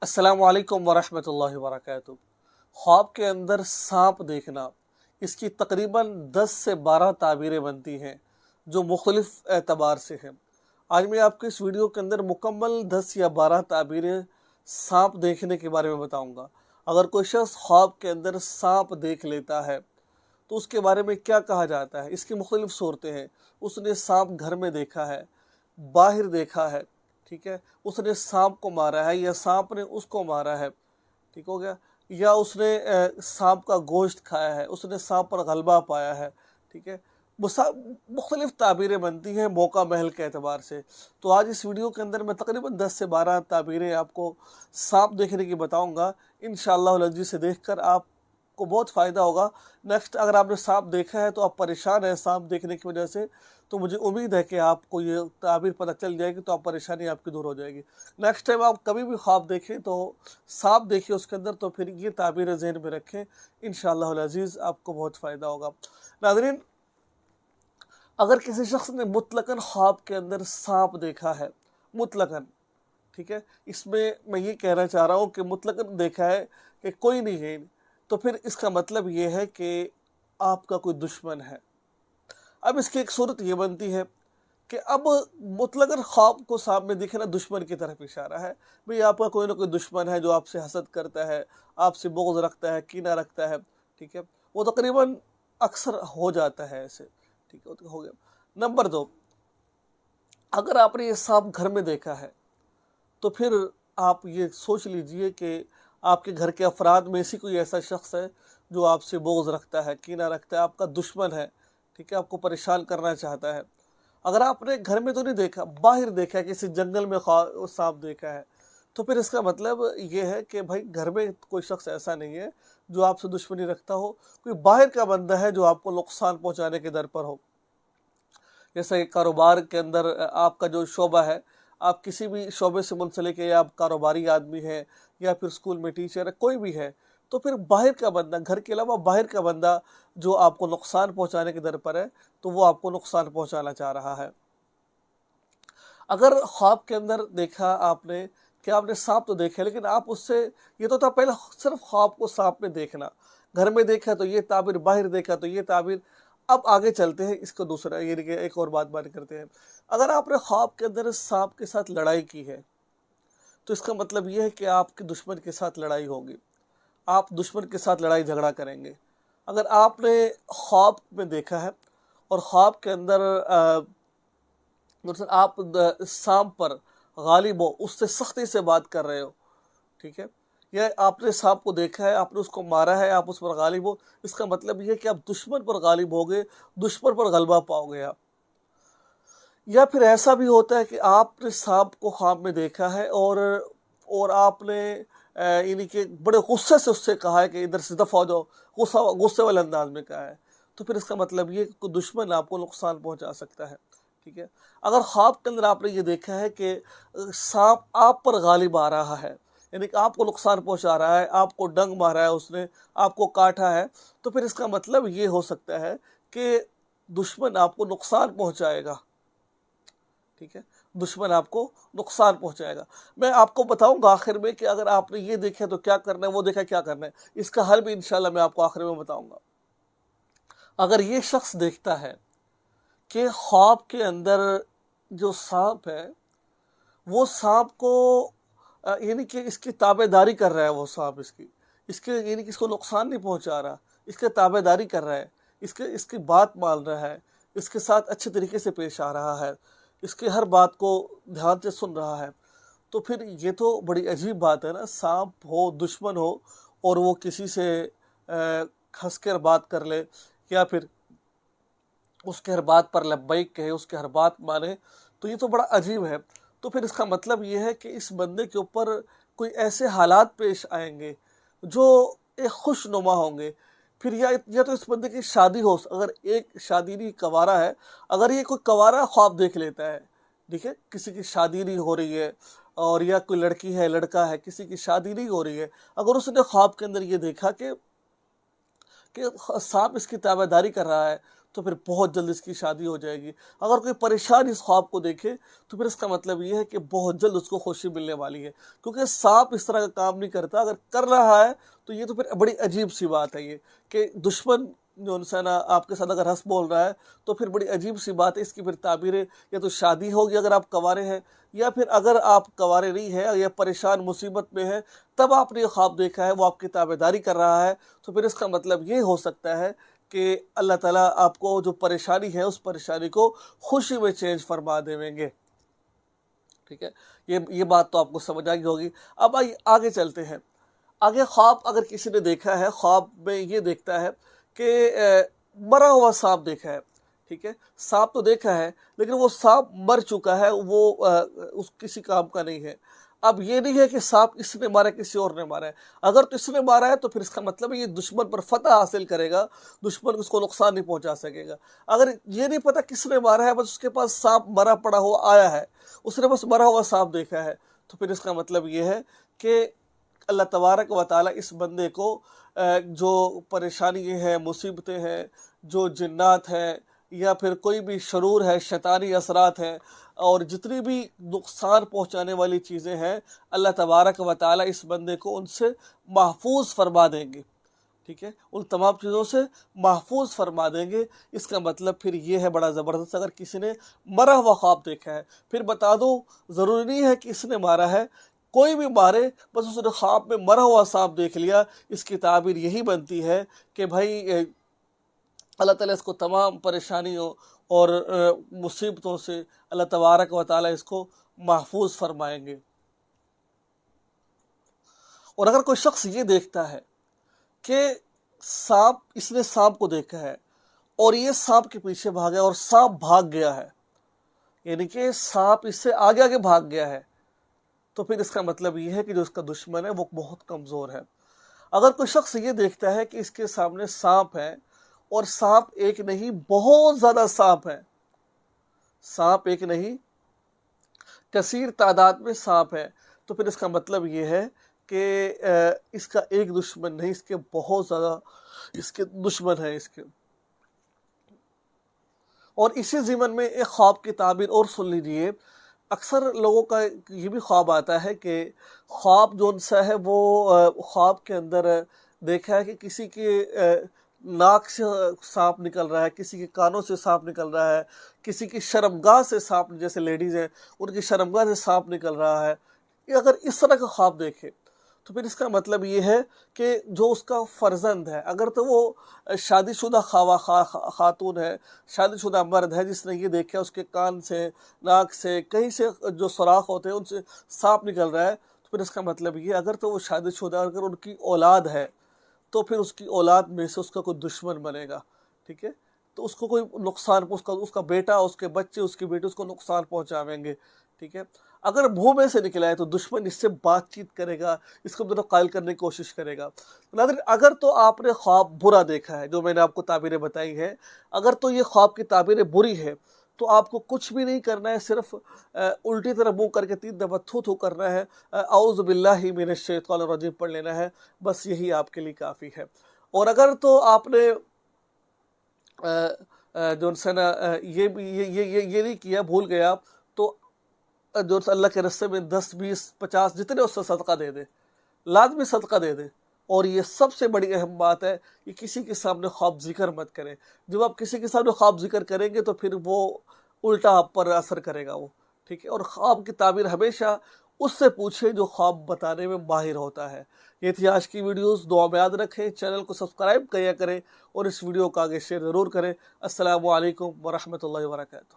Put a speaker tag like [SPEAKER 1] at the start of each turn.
[SPEAKER 1] السلام علیکم ورحمۃ اللہ وبرکاتہ۔ خواب کے اندر سانپ دیکھنا، اس کی تقریباً 10 سے 12 تعبیریں بنتی ہیں جو مختلف اعتبار سے ہیں۔ آج میں آپ کو اس ویڈیو کے اندر مکمل 10 یا 12 تعبیریں سانپ دیکھنے کے بارے میں بتاؤں گا۔ اگر کوئی شخص خواب کے اندر سانپ دیکھ لیتا ہے تو اس کے بارے میں کیا کہا جاتا ہے، اس کی مختلف صورتیں ہیں۔ اس نے سانپ گھر میں دیکھا ہے، باہر دیکھا ہے، ٹھیک ہے، اس نے سانپ کو مارا ہے یا سانپ نے اس کو مارا ہے، ٹھیک ہو گیا، یا اس نے سانپ کا گوشت کھایا ہے، اس نے سانپ پر غلبہ پایا ہے، ٹھیک ہے۔ مختلف تعبیریں بنتی ہیں موقع محل کے اعتبار سے۔ تو آج اس ویڈیو کے اندر میں تقریباً 10 سے 12 تعبیریں آپ کو سانپ دیکھنے کی بتاؤں گا۔ انشاءاللہ العزیز سے دیکھ کر آپ کو بہت فائدہ ہوگا۔ نیکسٹ اگر آپ نے سانپ دیکھا ہے تو آپ پریشان ہیں سانپ دیکھنے کی وجہ سے، تو مجھے امید ہے کہ آپ کو یہ تعبیر پتہ چل جائے گی تو آپ پریشانی آپ کی دور ہو جائے گی۔ نیکسٹ ٹائم آپ کبھی بھی خواب دیکھیں تو سانپ دیکھیں اس کے اندر، تو پھر یہ تعبیریں ذہن میں رکھیں، انشاءاللہ العزیز آپ کو بہت فائدہ ہوگا۔ ناظرین، اگر کسی شخص نے مطلقاً خواب کے اندر سانپ دیکھا ہے، مطلقاً، ٹھیک ہے، اس میں یہ کہنا چاہ رہا ہوں کہ مطلقاً دیکھا ہے کہ کوئی نہیں ہے، تو پھر اس کا مطلب یہ ہے کہ آپ کا کوئی دشمن ہے۔ اب اس کی ایک صورت یہ بنتی ہے کہ اب مطلقاً خواب کو سامنے میں دیکھنا دشمن کی طرف اشارہ ہے، بھئی آپ کا کوئی نہ کوئی دشمن ہے جو آپ سے حسد کرتا ہے، آپ سے بغض رکھتا ہے، کینہ رکھتا ہے، ٹھیک ہے، وہ تقریباً اکثر ہو جاتا ہے ایسے، ٹھیک ہے، ہو گیا۔ نمبر 2، اگر آپ نے یہ سانپ گھر میں دیکھا ہے تو پھر آپ یہ سوچ لیجئے کہ آپ کے گھر کے افراد میں اسی کوئی ایسا شخص ہے جو آپ سے بغض رکھتا ہے، کینہ رکھتا ہے، آپ کا دشمن ہے، ٹھیک ہے، آپ کو پریشان کرنا چاہتا ہے۔ اگر آپ نے گھر میں تو نہیں دیکھا، باہر دیکھا ہے، کسی جنگل میں سانپ دیکھا ہے، تو پھر اس کا مطلب یہ ہے کہ بھائی گھر میں کوئی شخص ایسا نہیں ہے جو آپ سے دشمنی رکھتا ہو، کوئی باہر کا بندہ ہے جو آپ کو نقصان پہنچانے کے در پر ہو۔ جیسا کہ کاروبار کے اندر آپ کا جو شعبہ ہے، آپ کسی بھی شعبے سے منسلک ہے، یا آپ کاروباری آدمی ہے، یا پھر اسکول میں ٹیچر ہے، کوئی بھی ہے، تو پھر باہر کا بندہ، گھر کے علاوہ باہر کا بندہ جو آپ کو نقصان پہنچانے کے در پر ہے، تو وہ آپ کو نقصان پہنچانا چاہ رہا ہے۔ اگر خواب کے اندر دیکھا آپ نے کہ آپ نے سانپ تو دیکھا، لیکن آپ اس سے، یہ تو تھا پہلے صرف خواب کو سانپ میں دیکھنا، گھر میں دیکھا تو یہ تعبیر، باہر دیکھا تو یہ تعبیر۔ اب آگے چلتے ہیں، اس کو دوسرا یعنی کہ ایک اور بات کرتے ہیں۔ اگر آپ نے خواب کے اندر سانپ کے ساتھ لڑائی کی ہے تو اس کا مطلب یہ ہے کہ آپ کے دشمن کے ساتھ لڑائی ہوگی، آپ دشمن کے ساتھ لڑائی جھگڑا کریں گے۔ اگر آپ نے خواب میں دیکھا ہے اور خواب کے اندر آپ سانپ پر غالب ہو، اس سے سختی سے بات کر رہے ہو، ٹھیک ہے، یا آپ نے سانپ کو دیکھا ہے، آپ نے اس کو مارا ہے، آپ اس پر غالب ہو، اس کا مطلب یہ ہے کہ آپ دشمن پر غالب ہوگے، دشمن پر غلبہ پاؤ گے آپ۔ یا پھر ایسا بھی ہوتا ہے کہ آپ نے سانپ کو خواب میں دیکھا ہے اور آپ نے یعنی کہ بڑے غصے سے اس سے کہا ہے کہ ادھر سے دفع ہو جاؤ، غصے والے انداز میں کہا ہے، تو پھر اس کا مطلب یہ کہ دشمن آپ کو نقصان پہنچا سکتا ہے، ٹھیک ہے۔ اگر خواب کے اندر آپ نے یہ دیکھا ہے کہ سانپ آپ پر غالب آ رہا ہے، یعنی کہ آپ کو نقصان پہنچا رہا ہے، آپ کو ڈنگ مارا ہے، اس نے آپ کو کاٹا ہے، تو پھر اس کا مطلب یہ ہو سکتا ہے کہ دشمن آپ کو نقصان پہنچائے گا، ٹھیک ہے، دشمن آپ کو نقصان پہنچائے گا۔ میں آپ کو بتاؤں گا آخر میں کہ اگر آپ نے یہ دیکھا تو کیا کرنا ہے، وہ دیکھا کیا کرنا ہے، اس کا حل بھی انشاءاللہ میں آپ کو آخر میں بتاؤں گا۔ اگر یہ شخص دیکھتا ہے کہ خواب کے اندر جو سانپ ہے وہ سانپ کو یعنی کہ اس کی تابع داری کر رہا ہے، وہ سانپ اس کے یعنی کہ اس کو نقصان نہیں پہنچا رہا، اس کے تابع داری کر رہا ہے، اس کی بات مان رہا ہے، اس کے ساتھ اچھے طریقے سے پیش آ رہا ہے، اس کے ہر بات کو دھیان سے سن رہا ہے، تو پھر یہ تو بڑی عجیب بات ہے نا، سانپ ہو، دشمن ہو، اور وہ کسی سے ہنس کر بات کر لے، یا پھر اس کے ہر بات پر لبیک کہے، اس کے ہر بات مانے، تو یہ تو بڑا عجیب ہے۔ تو پھر اس کا مطلب یہ ہے کہ اس بندے کے اوپر کوئی ایسے حالات پیش آئیں گے جو ایک خوش نما ہوں گے۔ پھر یا تو اس بندے کی شادی ہو، اگر ایک شادی نہیں کنوارا ہے، اگر یہ کوئی کنوارا خواب دیکھ لیتا ہے، ٹھیک ہے، کسی کی شادی نہیں ہو رہی ہے، اور یا کوئی لڑکی ہے، لڑکا ہے، کسی کی شادی نہیں ہو رہی ہے، اگر اس نے خواب کے اندر یہ دیکھا کہ سانپ اس کی تابع داری کر رہا ہے، تو پھر بہت جلد اس کی شادی ہو جائے گی۔ اگر کوئی پریشان اس خواب کو دیکھے تو پھر اس کا مطلب یہ ہے کہ بہت جلد اس کو خوشی ملنے والی ہے، کیونکہ سانپ اس طرح کا کام نہیں کرتا، اگر کر رہا ہے تو یہ تو پھر بڑی عجیب سی بات ہے، یہ کہ دشمن جو انسان آپ کے ساتھ اگر ہنس بول رہا ہے تو پھر بڑی عجیب سی بات ہے۔ اس کی پھر تعبیریں یا تو شادی ہوگی اگر آپ کنوارے ہیں، یا پھر اگر آپ کنوارے نہیں ہیں یا پریشان مصیبت میں ہیں تب آپ نے یہ خواب دیکھا ہے، وہ آپ کی تابع داری کر رہا ہے، تو پھر اس کا مطلب یہ ہو سکتا ہے کہ اللہ تعالیٰ آپ کو جو پریشانی ہے اس پریشانی کو خوشی میں چینج فرما دیں گے، ٹھیک ہے۔ یہ بات تو آپ کو سمجھ آ گئی ہوگی۔ اب آگے چلتے ہیں۔ آگے خواب اگر کسی نے دیکھا ہے، خواب میں یہ دیکھتا ہے کہ مرا ہوا سانپ دیکھا ہے، ٹھیک ہے، سانپ تو دیکھا ہے لیکن وہ سانپ مر چکا ہے، وہ اس کسی کام کا نہیں ہے۔ اب یہ نہیں ہے کہ سانپ اس نے مارا کسی اور نے مارا ہے، اگر تو اس نے مارا ہے تو پھر اس کا مطلب ہے یہ دشمن پر فتح حاصل کرے گا، دشمن اس کو نقصان نہیں پہنچا سکے گا۔ اگر یہ نہیں پتا کس نے مارا ہے، بس اس کے پاس سانپ مرا پڑا ہوا آیا ہے، اس نے بس مرا ہوا سانپ دیکھا ہے، تو پھر اس کا مطلب یہ ہے کہ اللہ تبارک و تعالیٰ اس بندے کو جو پریشانی ہیں، مصیبتیں ہیں، جو جنات ہیں یا پھر کوئی بھی شرور ہے، شیطانی اثرات ہیں اور جتنی بھی نقصان پہنچانے والی چیزیں ہیں، اللہ تبارک و تعالیٰ اس بندے کو ان سے محفوظ فرما دیں گے، ٹھیک ہے، ان تمام چیزوں سے محفوظ فرما دیں گے۔ اس کا مطلب پھر یہ ہے بڑا زبردست، اگر کسی نے مرا ہوا خواب دیکھا ہے، پھر بتا دو ضروری نہیں ہے کہ اس نے مارا ہے، کوئی بھی مارے، بس اس نے خواب میں مرا ہوا سانپ دیکھ لیا، اس کی تعبیر یہی بنتی ہے کہ بھائی اللہ تعالیٰ اس کو تمام پریشانیوں اور مصیبتوں سے اللہ تبارک و تعالیٰ اس کو محفوظ فرمائیں گے۔ اور اگر کوئی شخص یہ دیکھتا ہے کہ سانپ، اس نے سانپ کو دیکھا ہے اور یہ سانپ کے پیچھے بھاگا اور سانپ بھاگ گیا ہے، یعنی کہ سانپ اس سے آگے آگے بھاگ گیا ہے، تو پھر اس کا مطلب یہ ہے کہ جو اس کا دشمن ہے وہ بہت کمزور ہے۔ اگر کوئی شخص یہ دیکھتا ہے کہ اس کے سامنے سانپ ہے اور سانپ ایک نہیں بہت زیادہ سانپ ہے، سانپ ایک نہیں کثیر تعداد میں سانپ ہے، تو پھر اس کا مطلب یہ ہے کہ اس کا ایک دشمن نہیں، اس کے بہت زیادہ اس کے دشمن ہیں اس کے۔ اور اسی ضمن میں ایک خواب کی تعبیر اور سن لیجئے۔ اکثر لوگوں کا یہ بھی خواب آتا ہے کہ خواب جو سا ہے وہ خواب کے اندر دیکھا ہے کہ کسی کے ناک سے سانپ نکل رہا ہے، کسی کے کانوں سے سانپ نکل رہا ہے، کسی کی شرمگاہ سے سانپ، جیسے لیڈیز ہیں ان کی شرمگاہ سے سانپ نکل رہا ہے۔ اگر اس طرح کا خواب دیکھے تو پھر اس کا مطلب یہ ہے کہ جو اس کا فرزند ہے، اگر تو وہ شادی شدہ خاتون ہے، شادی شدہ مرد ہے، جس نے یہ دیکھا اس کے کان سے، ناک سے، کہیں سے جو سوراخ ہوتے ہیں ان سے سانپ نکل رہا ہے، تو پھر اس کا مطلب یہ اگر تو وہ شادی شدہ، اگر ان کی اولاد ہے تو پھر اس کی اولاد میں سے اس کا کوئی دشمن بنے گا، ٹھیک ہے، تو اس کو کوئی نقصان، اس کا بیٹا، اس کے بچے، اس کی بیٹی اس کو نقصان پہنچاویں گے، ٹھیک ہے۔ اگر منہ میں سے نکلا ہے تو دشمن اس سے بات چیت کرے گا، اس کو قائل کرنے کی کوشش کرے گا۔ ناظرین، اگر تو آپ نے خواب برا دیکھا ہے، جو میں نے آپ کو تعبیریں بتائی ہیں، اگر تو یہ خواب کی تعبیریں بری ہے تو آپ کو کچھ بھی نہیں کرنا ہے، صرف الٹی طرح منہ کر کے 3 دفعہ تھو تھو کرنا ہے، اعوذ باللہ من الشیطان الرجیم پڑھ لینا ہے، بس یہی آپ کے لیے کافی ہے۔ اور اگر تو آپ نے جو ہے نا یہ نہیں کیا، بھول گیا، تو جو اللہ کے رستے میں 10 20 50 جتنے اس سے صدقہ دے دے، لازمی صدقہ دے دے۔ اور یہ سب سے بڑی اہم بات ہے کہ کسی کے سامنے خواب ذکر مت کریں۔ جب آپ کسی کے سامنے خواب ذکر کریں گے تو پھر وہ الٹا آپ پر اثر کرے گا وہ، ٹھیک ہے۔ اور خواب کی تعبیر ہمیشہ اس سے پوچھیں جو خواب بتانے میں ماہر ہوتا ہے۔ یہ تھی آج کی ویڈیوز، دعا میں یاد رکھیں، چینل کو سبسکرائب کیا کریں اور اس ویڈیو کو آگے شیئر ضرور کریں۔ السلام علیکم ورحمۃ اللہ وبرکاتہ۔